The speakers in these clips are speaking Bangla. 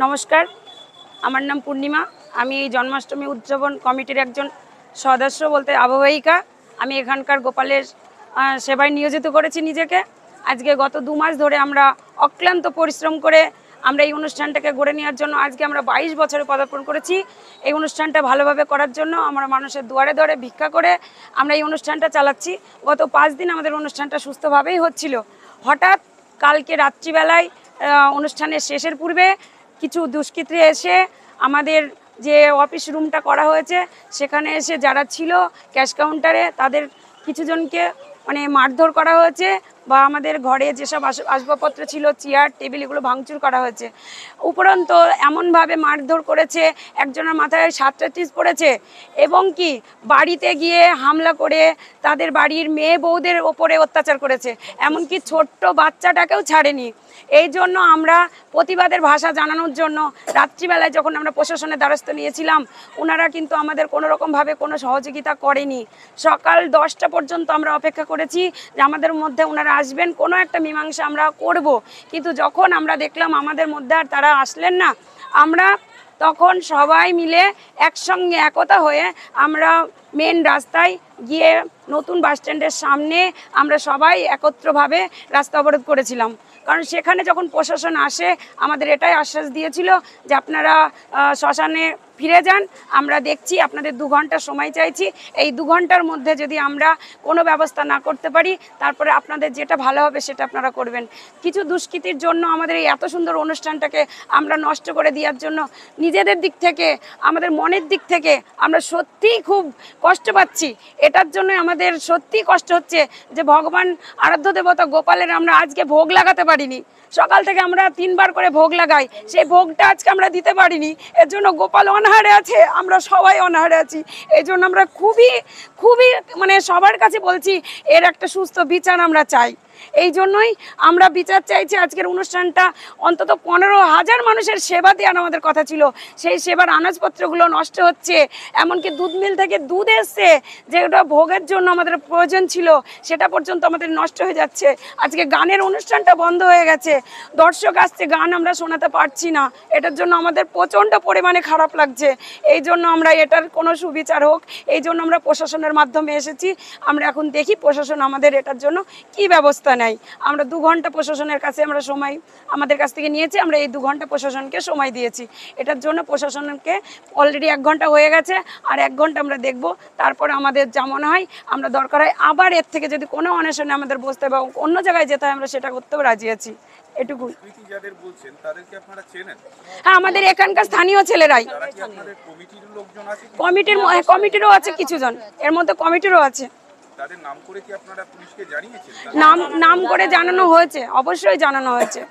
नमस्कार, আমার নাম পূর্ণিমা। আমি এই জন্মাষ্টমী উদযাপন কমিটির একজন সদস্য বলতে আবহাওয়িকা। আমি এখানকার গোপালের সেবায় নিয়োজিত করেছি নিজেকে। আজকে গত 2 মাস ধরে আমরা অক্লান্ত পরিশ্রম করে আমরা এই অনুষ্ঠানটাকে গড়ে নেওয়ার জন্য আজকে আমরা 22 বছরে পদার্পণ করেছি। এই অনুষ্ঠানটা ভালোভাবে করার জন্য আমরা মানুষের দুয়ারে দুয়ারে ভিক্ষা করে আমরা এই অনুষ্ঠানটা চালাচ্ছি। গত 5 দিন আমাদের অনুষ্ঠানটা সুস্থভাবেই হচ্ছিল। হঠাৎ কালকে রাত্রিবেলায় অনুষ্ঠানের শেষের পূর্বে কিছু দুষ্কৃতী এসে আমাদের যে অফিস রুমটা করা হয়েছে সেখানে এসে যারা ছিল ক্যাশ কাউন্টারে তাদের কিছুজনকে মানে মারধর করা হয়েছে বা আমাদের ঘরে যেসব আসবাবপত্র ছিল চেয়ার টেবিল এগুলো ভাঙচুর করা হয়েছে। উপরন্ত এমনভাবে মারধর করেছে, একজনের মাথায় 7টা টিচ পড়েছে এবং কি বাড়িতে গিয়ে হামলা করে তাদের বাড়ির মেয়ে বউদের ওপরে অত্যাচার করেছে, এমনকি ছোট্ট বাচ্চাটাকেও ছাড়েনি। এই জন্য আমরা প্রতিবাদের ভাষা জানানোর জন্য রাত্রিবেলায় যখন আমরা প্রশাসনের দ্বারস্থ নিয়েছিলাম, ওনারা কিন্তু আমাদের কোনো রকমভাবে কোনো সহযোগিতা করেনি। সকাল 10টা পর্যন্ত আমরা অপেক্ষা করেছি যে আমাদের মধ্যে ওনারা আসবেন, কোনো একটা মীমাংসা আমরা করব। কিন্তু যখন আমরা দেখলাম আমাদের মধ্যে আর তারা আসলেন না, আমরা তখন সবাই মিলে একসঙ্গে একতা হয়ে আমরা মেন রাস্তায় গিয়ে নতুন বাসস্ট্যান্ডের সামনে আমরা সবাই একত্রভাবে রাস্তা অবরোধ করেছিলাম। কারণ সেখানে যখন প্রশাসন আসে আমাদের এটাই আশ্বাস দিয়েছিল যে আপনারা শ্মশানে ফিরে যান, আমরা দেখছি, আপনাদের 2 ঘন্টা সময় চাইছি। এই 2 ঘন্টার মধ্যে যদি আমরা কোনো ব্যবস্থা না করতে পারি তারপরে আপনাদের যেটা ভালো হবে সেটা আপনারা করবেন। কিছু দুষ্কৃতির জন্য আমাদের এই এত সুন্দর অনুষ্ঠানটাকে আমরা নষ্ট করে দেওয়ার জন্য নিজেদের দিক থেকে আমাদের মনের দিক থেকে আমরা সত্যিই খুব কষ্ট পাচ্ছি। এটার জন্য আমাদের সত্যিই কষ্ট হচ্ছে যে ভগবান আরাধ্য দেবতা গোপালের আমরা আজকে ভোগ লাগাতে পারিনি। সকাল থেকে আমরা 3 বার করে ভোগ লাগাই, সেই ভোগটা আজকে আমরা দিতে পারিনি। এর জন্য গোপাল অনাহারে আছে, আমরা সবাই অনাহারে আছি। এই জন্য আমরা খুবই খুবই মানে সবার কাছে বলছি এর একটা সুস্থ বিচার আমরা চাই। এই জন্যই আমরা বিচার চাইছি। আজকের অনুষ্ঠানটা অন্তত 15,000 মানুষের সেবা দেওয়ার আমাদের কথা ছিল, সেই সেবার আনাজপত্রগুলো নষ্ট হচ্ছে। এমনকি দুধ মিল থেকে দুধ এসছে যেটা ভোগের জন্য আমাদের প্রয়োজন ছিল সেটা পর্যন্ত আমাদের নষ্ট হয়ে যাচ্ছে। আজকে গানের অনুষ্ঠানটা বন্ধ হয়ে গেছে, দর্শক আসছে, গান আমরা শোনাতে পারছি না। এটার জন্য আমাদের প্রচণ্ড পরিমাণে খারাপ লাগছে। এই জন্য আমরা এটার কোনো সুবিচার হোক, এই জন্য আমরা প্রশাসনের মাধ্যমে এসেছি। আমরা এখন দেখি প্রশাসন আমাদের এটার জন্য কি ব্যবস্থা নাই। আমরা 2 ঘন্টা প্রশাসনের কাছে আমরা সময় আমাদের কাছ থেকে নিয়েছি, আমরা এই 2 ঘন্টা প্রশাসনকে সময় দিয়েছি। এটার জন্য প্রশাসনকে অলরেডি 1 ঘন্টা হয়ে গেছে, আর 1 ঘন্টা আমরা দেখব। তারপর আমাদের যা মনে হয় আমরা দরকার হয় আবার এর থেকে যদি কোনো অনশনে আমাদের বসতে বা অন্য জায়গায় যেতে হয় আমরা সেটা করতেও রাজি আছি। এটুকু। হ্যাঁ, আমাদের এখানকার স্থানীয় ছেলেরাই। কমিটিরও আছে কিছুজন, এর মধ্যে কমিটিরও আছে। নাম করে জানানো হয়েছে, অবশ্যই জানানো হয়েছে।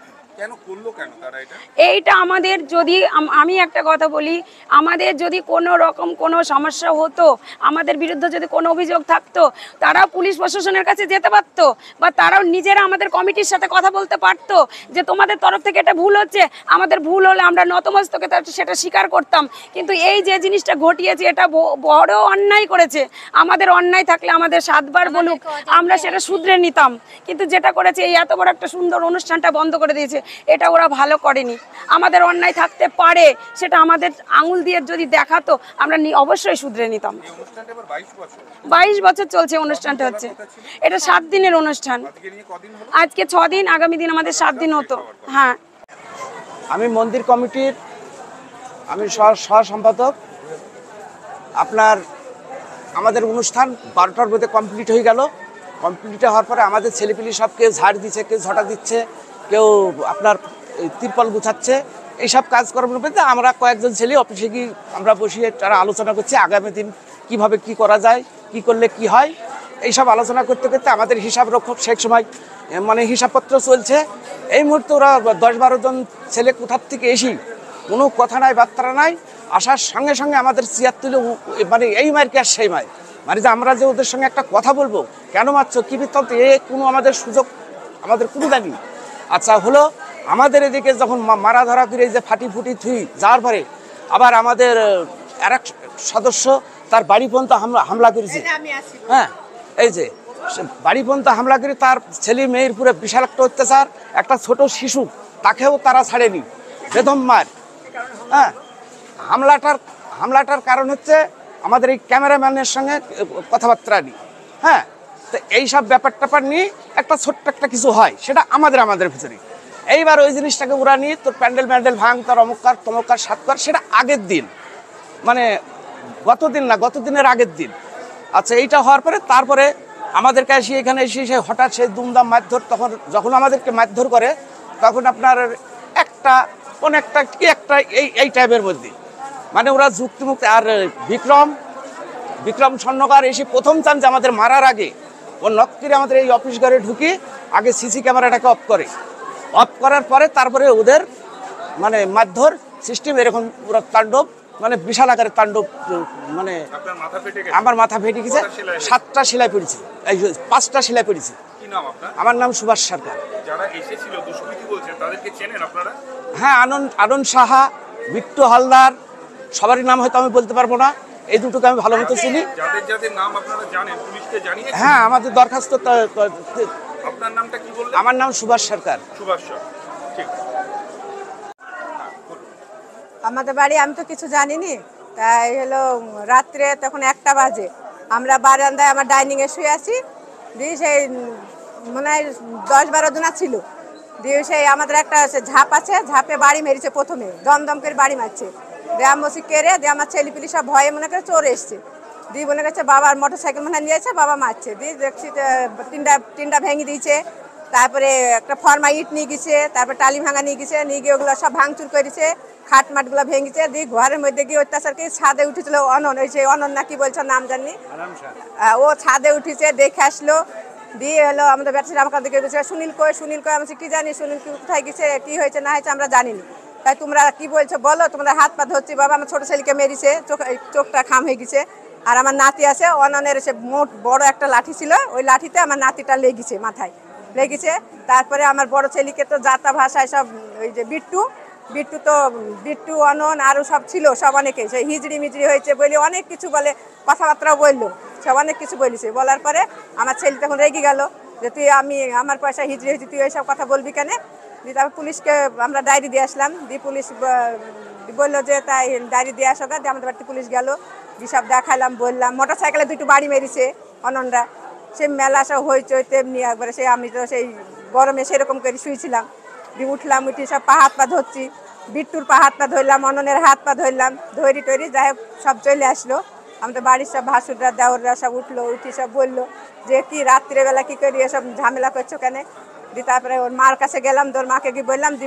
এইটা আমাদের যদি আমি একটা কথা বলি, আমাদের যদি কোনো রকম কোনো সমস্যা হতো, আমাদের বিরুদ্ধে যদি কোনো অভিযোগ থাকতো, তারাও পুলিশ প্রশাসনের কাছে যেতে পারতো বা তারাও নিজেরা আমাদের কমিটির সাথে কথা বলতে পারতো যে তোমাদের তরফ থেকে এটা ভুল হচ্ছে, আমাদের ভুল হলে আমরা নতমস্তকে সেটা স্বীকার করতাম। কিন্তু এই যে জিনিসটা ঘটিয়েছে এটা বড় অন্যায় করেছে। আমাদের অন্যায় থাকলে আমাদের 7 বার বলুক, আমরা সেটা শুধরে নিতাম। কিন্তু যেটা করেছে এই এত বড় একটা সুন্দর অনুষ্ঠানটা বন্ধ করে দিয়েছে, এটা ওরা ভালো করেনি। আমাদের অন্যায় থাকতে পারে, সেটা আমাদের আঙুল দিয়ে যদি দেখাতো আমরা অবশ্যই শুধরে নিতাম। 22 বছর চলছে অনুষ্ঠানটা হচ্ছে। এটা 7 দিনের অনুষ্ঠান। আজকে 6 দিন, আগামী দিন আমাদের 7 দিন হতো। হ্যাঁ, আমি মন্দির কমিটির সহ সম্পাদক। আপনার আমাদের অনুষ্ঠান 12টার মধ্যে কমপ্লিট হয়ে গেল। কমপ্লিট হওয়ার পরে আমাদের ছেলেপিলি সব কেউ ঝাড় দিচ্ছে, কেউ ঝটা দিচ্ছে, কেউ আপনার তিরপল গুছাচ্ছে, এইসব কাজকর্মের মধ্যে আমরা কয়েকজন ছেলে অফিসে গিয়ে আমরা বসিয়ে তারা আলোচনা করছি আগামী দিন কীভাবে কি করা যায়, কি করলে কি হয়। এইসব আলোচনা করতে করতে আমাদের হিসাব রক্ষক সেই সময় মানে হিসাবপত্র চলছে। এই মুহূর্তে ওরা 10-12 জন ছেলে কোথার থেকে এসি কোনো কথা নাই, বার্তা নাই, আসার সঙ্গে সঙ্গে আমাদের চেয়ার তুলে মানে এই মার কে আর সেই মায় মানে যে আমরা যে ওদের সঙ্গে একটা কথা বলবো, কেন মারছো, কি বৃত্তান্ত, কোনো আমাদের সুযোগ আমাদের কোনো দেয়নি। আচ্ছা হলো, আমাদের এদিকে যখন মারা ধরা করে যে ফাটি ফুটি থুই যাওয়ার পরে আবার আমাদের আর এক সদস্য তার বাড়ি পর্যন্ত হামলা করেছে। হ্যাঁ, এই যে বাড়ি পর্যন্ত হামলা করে তার ছেলে মেয়ের পুরো বিশাল একটা অত্যাচার, একটা ছোট শিশু তাকেও তারা ছাড়েনি, বেদম মার। হ্যাঁ, হামলাটার কারণ হচ্ছে আমাদের এই ক্যামেরাম্যানের সঙ্গে কথাবার্তা নিই। হ্যাঁ, তো এইসব ব্যাপার নিয়ে একটা ছোট্ট একটা কিছু হয়, সেটা আমাদের ভিতরে। এইবার ওই জিনিসটাকে ওরা নিয়ে তোর প্যান্ডেল ভাঙ, তোর অমুকার তমুকার সাতকার, সেটা আগের দিন, মানে গত দিনের আগের দিন। আচ্ছা, এইটা হওয়ার পরে তারপরে আমাদেরকে এখানে এসে হঠাৎ সেই দুমদাম মারধর, তখন যখন আমাদেরকে মারধর করে তখন আপনার অনেকটা কি একটা এই টাইপের মধ্যে, মানে ওরা যুক্তিমুক্ত। আর বিক্রম স্বর্ণকার এসে প্রথম চান যে আমাদের মারার আগে ও নক করে আমাদের এই অফিস ঘরে ঢুকি আগে সিসি ক্যামেরাটাকে অফ করার পরে তারপরে ওদের মানে মারধর সিস্টেম এরকম পুরো তাণ্ডব, মানে বিশাল আকারের তাণ্ডব। মানে আমার মাথা ফেটে গেছে, 7টা সেলাই পড়েছে, 5টা সেলাই পড়েছে। আমার নাম সুভাষ সরকার। হ্যাঁ, আনন্দ সাহা, বিট্টু হালদার, সবারই নাম হয়তো আমি বলতে পারবো না, এই দুটোকে আমি ভালো মতো চিনি। হ্যাঁ, আমাদের দরখাস্ত। আমার নাম সুভাষ সরকার। আমাদের বাড়ি আমি তো কিছু জানিনি, তাই হলো রাত্রে তখন 1টা বাজে, আমরা বারান্দায় আমার ডাইনিংয়ে শুয়ে আছি, দিয়ে সেই মনে হয় 10-12 জনা ছিল, দিয়ে সেই আমাদের একটা ঝাঁপ আছে, ঝাঁপে বাড়ি মেরেছে, প্রথমে দমদম করে বাড়ি মারছে, দিয়ে আমি বসি কেড়ে, দিয়ে আমার ছেলেপিলি সব ভয়ে মনে করে চোর এসছে, দিয়ে মনে করছে বাবার মোটরসাইকেল মনে নিয়েছে, বাবা মারছে, দিয়ে দেখছি টিনটা ভেঙে দিয়েছে, তারপরে একটা ফর্মা ইট নিয়ে গেছে, তারপরে টালি ভাঙা নিয়ে গেছে, নিয়ে গিয়ে ওগুলো সব ভাঙচুর করেছে, খাট মাটগুলো ভেঙেছে, দিয়ে ঘরের মধ্যে গিয়ে অত্যাচার করে ছাদে উঠেছিল ওই যে অনন্যা কি বলছো নাম জানি, ও ছাদে উঠেছে, দেখে আসলো, দিয়ে হলো আমাদের ব্যবসায়ী আমাকে দিকে গেছে, সুনীল কই আমি কি জানি, সুনীল কোথায় গেছে, কি হয়েছে না হয়েছে আমরা জানিনি, তাই তোমরা কি বলছো বলো, তোমরা হাত পা ধরছি, বাবা আমার ছোট ছেলেকে মেরেছে, চোখটা খাম হয়ে গেছে, আর আমার নাতি আছে, অননের সে মোট বড় একটা লাঠি ছিল, ওই লাঠিতে আমার নাতিটা লেগেছে, মাথায় লেগেছে। তারপরে আমার বড় ছেলেকে তো জাতা ভাষায় সব ওই যে বিট্টু অনন আরও সব ছিল, সব অনেকে সেই হিজড়ি মিজড়ি হয়েছে বলে অনেক কিছু বলে, কথাবার্তাও বললো, সব অনেক কিছু বলেছে। বলার পরে আমার ছেলে তখন রেগে গেল যে তুই আমার পয়সা হিজড়ি হয়েছি, তুই এইসব কথা বলবি কেন। দিয়ে তারপর পুলিশকে আমরা ডায়েরি দিয়ে আসলাম, দিয়ে পুলিশ বললো যে তাই ডায়েরি দিয়ে আসো, দিয়ে আমাদের বাড়িতে পুলিশ গেল, দিয়ে সব দেখালাম, বললাম। মোটরসাইকেলে 2টো বাড়ি মেরেছে অননরা, সে মেলা সব হইচই তেমনি একবারে, সে আমি তো সেই গরমে সেরকম করে শুয়েছিলাম, দিয়ে উঠলাম, উঠি সব হাত পা ধরছি, বিট্টুর হাত পা ধরলাম, অননের হাত পা ধরলাম, ধরি টরি যাই হোক সব চলে আসলো। আমাদের বাড়ির সব ভাসুররা দেওররা সব উঠলো, উঠি সব বললো যে কি রাত্রিবেলা কি করি এসব ঝামেলা করছো কেন। দিয়ে তারপরে ওর মার কাছে গেলাম, তোর মাকে কি বললাম যে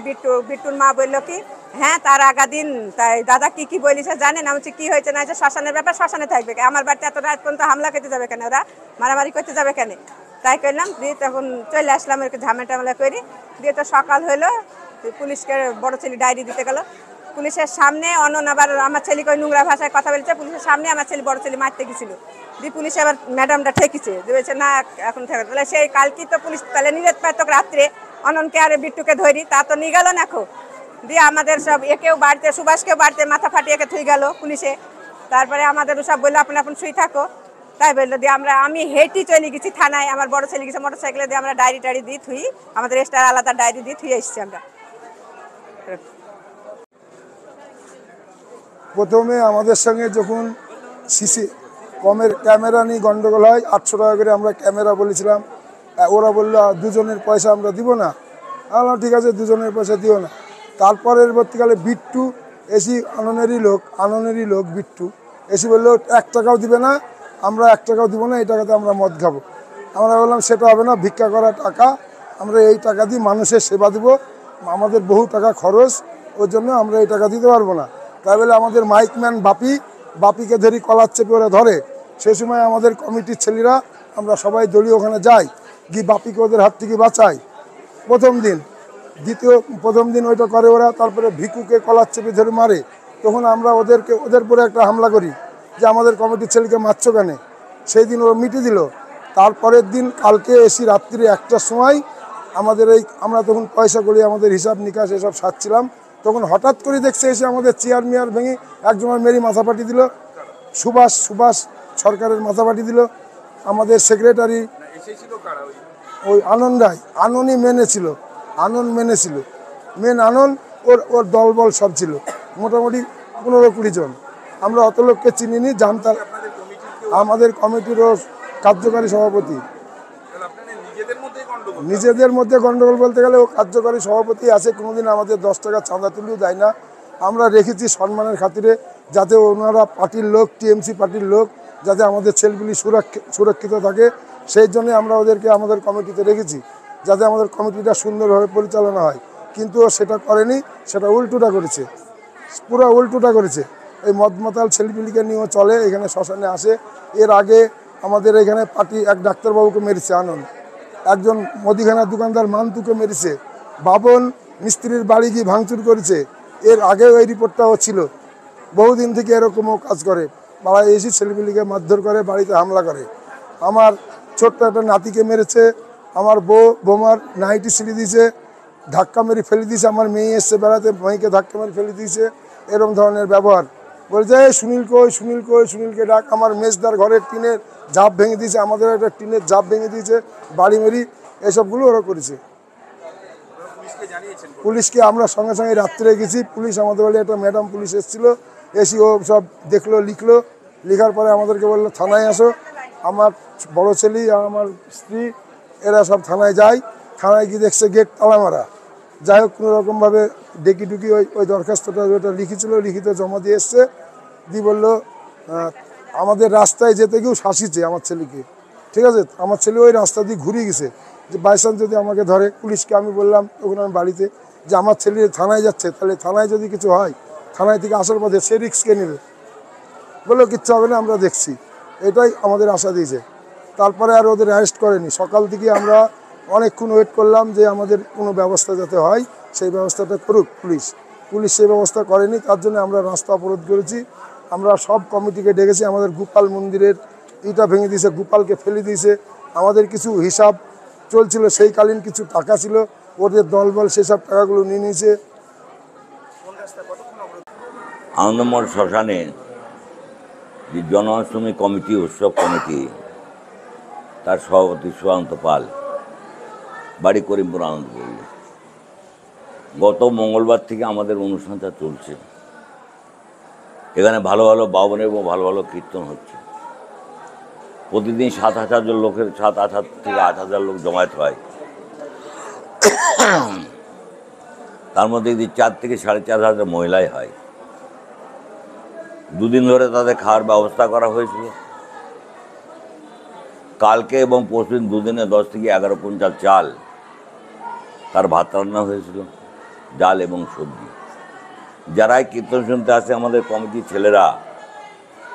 বিট্টুর মা বললো কি হ্যাঁ তার আগা দিন তাই দাদা কি বলিছে জানেন, আমি কি হয়েছে না হয়েছে শ্মশানের ব্যাপার, শ্মশানে থাকবে, আমার বাড়িতে এত রাত পর্যন্ত হামলা করতে যাবে কেন, ওরা মারামারি করতে যাবে কেন, তাই করলাম। দিয়ে তখন চলে আসলাম, একটু ঝামেলা করি, দিয়ে তো সকাল হলো, পুলিশকে বড় ছেলে ডায়েরি দিতে গেল, পুলিশের সামনে অনন আবার আমার ছেলেকে ওই নোংরা ভাষায় কথা বলেছে, পুলিশের সামনে আমার ছেলে বড় ছেলে মারতে গেছিল, দিয়ে পুলিশ আবার ম্যাডামটা ঠেকেছে, যে বলছে না এখন ঠেকে, তাহলে সেই কালকে তো পুলিশ তাহলে নিয়ে পারত রাত্রে অননকে আর বিট্টুকে ধরি, তা তো নিয়ে গেল না এখন। দিয়ে আমাদের সব একেও বাড়িতে, সুভাষকেও বাড়িতে মাথা ফাটিয়ে থুই গেল পুলিশে। তারপরে আমাদের সব বললো আপন শুই থাকো, তাই বললো। দিয়ে আমি হেঁটে চলে গেছি থানায়, আমার বড় ছেলে গেছে মোটরসাইকেলে, দিয়ে আমরা ডায়েরি টাড়ি দিয়ে থুই, আমাদের এক্সট্রা আলাদা ডায়েরি দিয়ে থুয়ে এসেছি আমরা। প্রথমে আমাদের সঙ্গে যখন সিসি ক্যামেরা নিয়ে গন্ডগোল হয়, 800 টাকা করে আমরা ক্যামেরা বলেছিলাম, ওরা বললো দুজনের পয়সা আমরা দিব না, বললাম ঠিক আছে দুজনের পয়সা দিও না। তারপরের পরবর্তীকালে বিট্টু এসি আননেরই লোক বিট্টু এসি বললো 1 টাকাও দিবে না, আমরা 1 টাকাও দিব না, এই টাকাতে আমরা মদ খাবো। আমরা বললাম সেটা হবে না, ভিক্ষা করা টাকা, আমরা এই টাকা দিয়ে মানুষের সেবা দিব, আমাদের বহু টাকা খরচ, ওর জন্য আমরা এই টাকা দিতে পারবো না। তাই বলে আমাদের মাইকম্যান বাপিকে ধরি কলার চেপে ওরা ধরে, সে সময় আমাদের কমিটির ছেলেরা আমরা সবাই দলীয় ওখানে যাই, গিয়ে বাপিকে ওদের হাত থেকে বাঁচাই প্রথম দিন ওইটা করে ওরা। তারপরে ভিকুকে কলার চেপে ধরে মারে, তখন আমরা ওদের পরে একটা হামলা করি যে আমাদের কমিটির ছেলেকে মারছো কেন, সেই দিন ওরা মিটে দিল। তারপরের দিন কালকে এসি রাত্রি 1টার সময় আমাদের আমরা তখন পয়সা করি, আমাদের হিসাব নিকাশ এসব সারছিলাম, তখন হঠাৎ করে দেখছে এসে আমাদের চেয়ার মেয়ার ভেঙে একজনের মেরি মাথা ফাটি দিল, সুভাষ সরকারের মাথা ফাটি দিল। আমাদের সেক্রেটারি ওই আনন্দই মেনেছিল, মেন আনন্দ ওর দলবল সব ছিল, মোটামুটি 15-20 জন। আমরা অত লোককে চিনিনি, জানতাম। আমাদের কমিটিরও কার্যকারী সভাপতি। নিজেদের মধ্যে গন্ডগোল বলতে গেলে ও কার্যকারী সভাপতি আছে, কোনোদিন আমাদের 10 টাকা চাঁদা তুলেও দেয় না। আমরা রেখেছি সম্মানের খাতিরে, যাতে ওনারা পার্টির লোক, টিএমসি পার্টির লোক, যাতে আমাদের ছেলেগুলি সুরক্ষিত থাকে, সেই জন্য আমরা ওদেরকে আমাদের কমিটিতে রেখেছি, যাতে আমাদের কমিটিটা সুন্দরভাবে পরিচালনা হয়। কিন্তু ও সেটা করেনি, সেটা উল্টোটা করেছে, পুরো উল্টোটা করেছে। এই মদমাতাল ছেলেপিলিকে নিয়েও চলে, এখানে শ্মশানে আসে। এর আগে আমাদের এখানে পার্টি এক ডাক্তারবাবুকে মেরেছে আনন্দ, একজন মুদিখানার দোকানদার মান্তুকে মেরেছে, বাবন মিস্ত্রির বাড়ি গিয়ে ভাঙচুর করেছে। এর আগেও এই রিপোর্টটাও ছিল। বহুদিন থেকে এরকমও কাজ করে, পাড়ায় এসে ছেলেপিলিকে মারধর করে, বাড়িতে হামলা করে। আমার ছোট্ট একটা নাতিকে মেরেছে, আমার বৌমার নাইটি ছিঁড়ে দিয়েছে, ধাক্কা মেরে ফেলে দিয়েছে। আমার মেয়ে এসছে বেড়াতে, মেয়েকে ধাক্কা মেরে ফেলে দিয়েছে। এরকম ধরনের ব্যবহার বলছে, সুনীলকে ডাক। আমার মেজদার ঘরের টিনের ঝাঁপ ভেঙে দিয়েছে, আমাদের একটা টিনের ঝাঁপ ভেঙে দিয়েছে, বাড়ি মেরি, এসবগুলো ওরা করেছে। পুলিশকে আমরা সঙ্গে সঙ্গে রাত্রে গেছি। পুলিশ আমাদের বাড়ি একটা ম্যাডাম পুলিশ এসেছিলো, এসে ও সব দেখলো, লিখার পরে আমাদেরকে বললো থানায় আসো। আমার বড় ছেলে আর আমার স্ত্রী এরা সব থানায় যায়। থানায় গিয়ে দেখছে গেট তালা মারা। যাই হোক, কোনোরকমভাবে ডেকে ওই দরখাস্তটা ওটা লিখেছিল, লিখিত জমা দিয়ে এসছে। দিয়ে বললো আমাদের রাস্তায় যেতে গিয়েও শাসিছে আমার ছেলেকে, ঠিক আছে। আমার ছেলে ওই রাস্তা দিয়ে ঘুরে গেছে, যে বাইচান্স যদি আমাকে ধরে। পুলিশকে আমি বললাম তখন আমি বাড়িতে, যে আমার ছেলে থানায় যাচ্ছে, তাহলে থানায় যদি কিছু হয়, থানায় থেকে আসার পথে সে রিস্ককে নেবে। বললো কিচ্ছু হবে না, আমরা দেখছি। এটাই আমাদের আশা দিয়েছে। তারপরে আর ওদের অ্যারেস্ট করেনি। সকাল থেকে আমরা অনেকক্ষণ ওয়েট করলাম যে আমাদের কোনো ব্যবস্থা যাতে হয়, সেই ব্যবস্থাটা করুক পুলিশ। সেই ব্যবস্থা করেনি, তার জন্য আমরা রাস্তা অবরোধ করেছি। আমরা সব কমিটিকে ডেকেছি। আমাদের গোপাল মন্দিরের ইটা ভেঙে দিয়েছে, গোপালকে ফেলে দিয়েছে। আমাদের কিছু হিসাব চলছিল, সেইকালীন কিছু টাকা ছিল, ওদের দলবল সেসব টাকাগুলো নিয়ে নিয়েছে। আনন্দমঠ শ্মশানে যে জন্মাষ্টমী কমিটি, উৎসব কমিটি, তার সভাপতি সুশান্ত পাল, বাড়ি করিমপুর আনন্দপুর। গত মঙ্গলবার থেকে আমাদের অনুষ্ঠানটা চলছে। এখানে ভালো ভালো বাউন এবং ভালো ভালো কীর্তন হচ্ছে। প্রতিদিন 7,000 লোকের 7,000 থেকে 8,000 লোক জমায়েত হয়। তার মধ্যে 4 থেকে 4,500 মহিলাই হয়। দুদিন ধরে তাদের খাওয়ার ব্যবস্থা করা হয়েছিল। কালকে এবং পরশুদিন দুদিনে 10 থেকে 11 কুইন্টাল চাল, তার ভাত রান্না হয়েছিল, ডাল এবং সবজি। যারাই কীর্তন শুনতে আসে আমাদের কমিটির ছেলেরা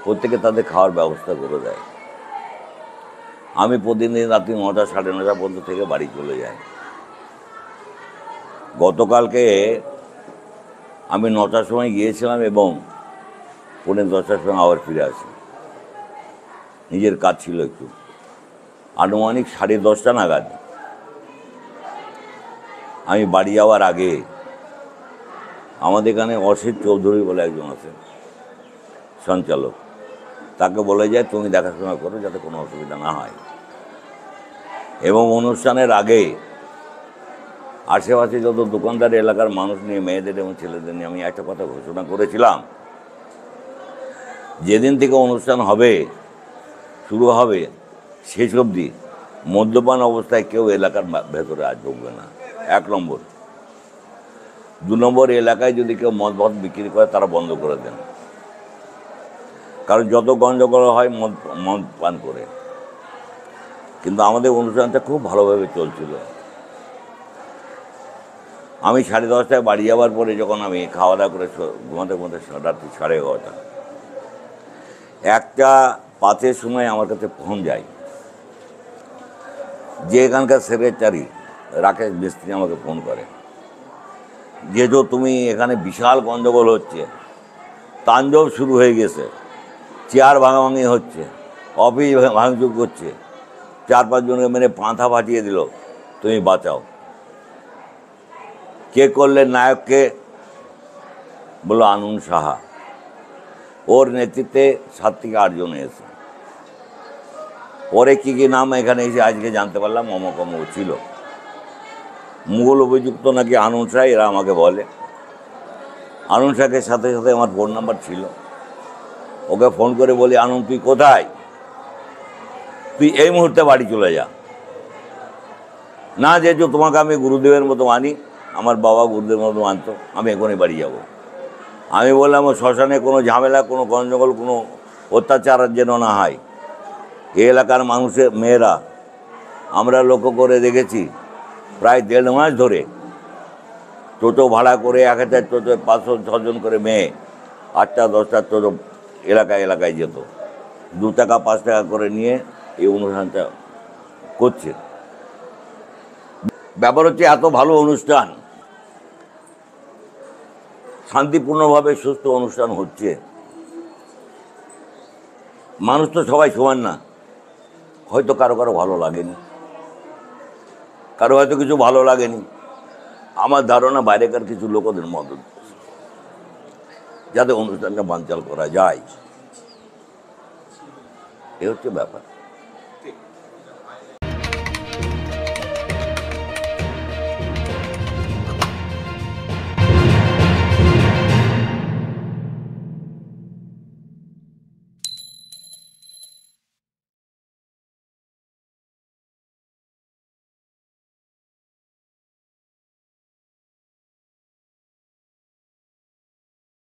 প্রত্যেকে তাদের খাওয়ার ব্যবস্থা করে দেয়। আমি প্রতিদিন রাত্রি 9টা, 9:30 পর্যন্ত থেকে বাড়ি চলে যাই। গতকালকে আমি 9টার সময় গিয়েছিলাম এবং 9:45-10টার সময় আবার ফিরে আসি। নিজের কাজ ছিল একটু। আনুমানিক 10:30 নাগাদ আমি বাড়ি যাওয়ার আগে আমাদের এখানে অসিত চৌধুরী বলে একজন আছেন সঞ্চালক, তাকে বলে যায় তুমি দেখাশোনা করো যাতে কোনো অসুবিধা না হয়। এবং অনুষ্ঠানের আগে আশেপাশে যত দোকানদার এলাকার মানুষ নিয়ে, মেয়েদের এবং ছেলেদের নিয়ে আমি একটা কথা ঘোষণা করেছিলাম, যেদিন থেকে অনুষ্ঠান হবে, শুরু হবে, শেষ অবধি মদ্যপান অবস্থায় কেউ এলাকার ভেতরে আর ঢুকবে না। 1 নম্বর। 2 নম্বর, এলাকায় যদি কেউ মদ বিক্রি করে তারা বন্ধ করে দেন, কারণ যত গণ্ডগোল হয় মদ পান করে। কিন্তু আমাদের অনুষ্ঠানটা খুব ভালোভাবে চলছিল। আমি 10:30টায় বাড়ি যাওয়ার পরে যখন আমি খাওয়া দাওয়া করে ঘুমাতে রাত্রি 11:30, 1:05 সময় আমার কাছে ফোন যায় যে এখানকার সেক্রেটারি রাকেশ মিস্ত্রি আমাকে ফোন করে, যেহেতু তুমি এখানে বিশাল গণ্ডগোল হচ্ছে, তাণ্ডব শুরু হয়ে গেছে, চেয়ার ভাঙাভাঙি হচ্ছে, অফিস ভাঙচুর করছে, 4-5 জনকে মেরে পাঁথা ফাটিয়ে দিল, তুমি বাঁচাও। কে করলেন নায়ককে? বললো আনন্দ সাহা। ওর নেতৃত্বে 7 থেকে 8 জন এসে, পরে কী কী নাম এখানে এসে আজকে জানতে পারলাম অমক অমক ছিল। মূল অভিযুক্ত নাকি আনন্দ শাহ, এরা আমাকে বলে। আনন্দ শাহের সাথে সাথে আমার ফোন নাম্বার ছিল। ওকে ফোন করে বলি, আনন্দ তুই কোথায়? তুই এই মুহূর্তে বাড়ি চলে যা। না, যেহেতু তোমাকে আমি গুরুদেবের মতো মানি, আমার বাবা গুরুদেবের মতো মানতো, আমি এখনই বাড়ি যাব। আমি বললাম ও শ্মশানে কোনো ঝামেলা, কোনো গণ্ডগোল, কোনো অত্যাচার যেন না হয়। এই এলাকার মানুষের মেয়েরা আমরা লক্ষ্য করে দেখেছি, প্রায় 1.5 মাস ধরে টোটো ভাড়া করে 1000 টোটো 500-6 জন করে মেয়ে 8টা 10টা টোটো এলাকায় এলাকায় যেত, 2 টাকা 5 টাকা করে নিয়ে এই অনুষ্ঠানটা করছে। ব্যাপার হচ্ছে এত ভালো অনুষ্ঠান, শান্তিপূর্ণভাবে সুস্থ অনুষ্ঠান হচ্ছে। মানুষ তো সবাই সমান না, হয়তো কারো কারো ভালো লাগেনি, কারো হয়তো কিছু ভালো লাগেনি। আমার ধারণা বাইরেকার কিছু লোক ওদের মদত যাতে অনুষ্ঠানটা বানচাল করা যায়, এ হচ্ছে ব্যাপার।